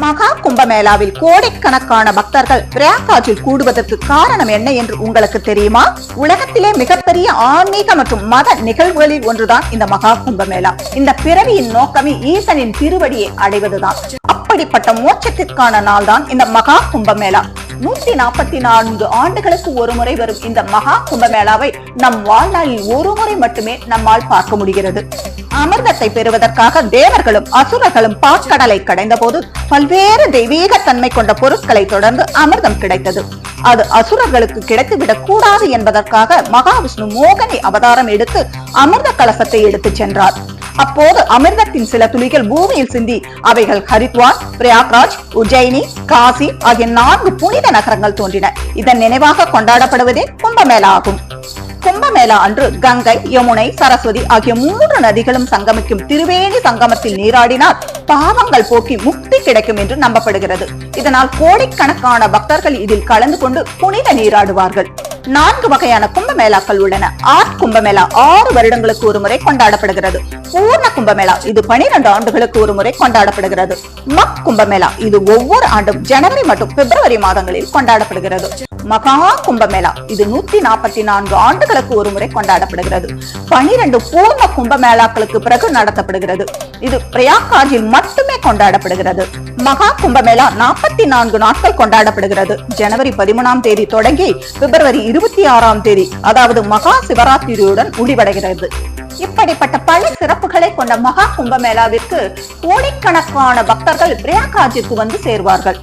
மகா கும்பமேளாவில் கோடிக்கணக்கான பக்தர்கள் பிரயாக்ராஜில் கூடுவதற்கு காரணம் என்ன என்று உங்களுக்கு தெரியுமா? உலகத்திலே மிகப்பெரிய ஆன்மீக மற்றும் மத நிகழ்வுகளில் ஒன்றுதான் இந்த மகா கும்பமேளா. இந்த பிறவியின் நோக்கமே ஈசனின் திருவடியை அடைவதுதான். அப்படிப்பட்ட மோட்சத்திற்கான நாள் தான் இந்த மகா கும்பமேளா. 144 ஆண்டுகளுக்கு ஒரு முறை வரும் இந்த மகா கும்பமேளாவை நம் வாழ்நாளில் ஒரு முறை மட்டுமே நம்மால் பார்க்க முடிகிறது. அமிர்தத்தை பெறுவதற்காக தேவர்களும் அசுரர்களும் பாற்கடலை கடைந்த போது பல்வேறு தெய்வீக தன்மை கொண்ட பொருட்களை தொடர்ந்து அமிர்தம் கிடைத்தது. அது அசுரர்களுக்கு கிடைத்துவிடக் கூடாது என்பதற்காக மகாவிஷ்ணு மோகினி அவதாரம் எடுத்து அமிர்த கலசத்தை எடுத்து சென்றார். அப்போது அமிர்தத்தின் சில துளிகள் பூமியில் சிந்தி அவைகள் ஹரித்வார், பிரயாக்ராஜ், உஜ்ஜயினி, காசி ஆகிய 4 புனித நகரங்கள் தோன்றின. இதன் நினைவாக கொண்டாடப்படுவதே கும்பமேளா ஆகும். கும்பமேளா அன்று கங்கை, யமுனை, சரஸ்வதி ஆகிய 3 நதிகளும் சங்கமிக்கும் திரிவேணி சங்கமத்தில் நீராடினால் பாவங்கள் போக்கி முக்தி கிடைக்கும் என்று நம்பப்படுகிறது. இதனால் கோடிக்கணக்கான பக்தர்கள் இதில் கலந்து கொண்டு புனித நீராடுவார்கள். 4 வகையான கும்பமேளாக்கள் உள்ளன. ஆட் கும்பமேளா 6 வருடங்களுக்கு ஒரு முறை கொண்டாடப்படுகிறது. பூர்ண கும்பமேளா இது 12 ஆண்டுகளுக்கு ஒரு முறை கொண்டாடப்படுகிறது. மக் கும்பமேளா இது ஒவ்வொரு ஆண்டும் ஜனவரி மற்றும் பிப்ரவரி மாதங்களில் கொண்டாடப்படுகிறது. மகா கும்பமேளா இது 144 ஆண்டுகளுக்கு ஒரு முறை கொண்டாடப்படுகிறது. 12 பூர்ண கும்பமேளாக்களுக்கு பிறகு நடத்தப்படுகிறது. இது பிரயாக்ராஜில் மட்டுமே கொண்டாடப்படுகிறது. மகா கும்பமேளா 44 நாட்கள் கொண்டாடப்படுகிறது. ஜனவரி 13ஆம் தேதி தொடங்கி பிப்ரவரி 26ஆம் தேதி அதாவது மகா சிவராத்திரியுடன் முடிவடைகிறது. இப்படிப்பட்ட பல சிறப்புகளை கொண்ட மகா கும்பமேளாவிற்கு கோடிக்கணக்கான பக்தர்கள் பிரயாக்ராஜிற்கு வந்து சேர்வார்கள்.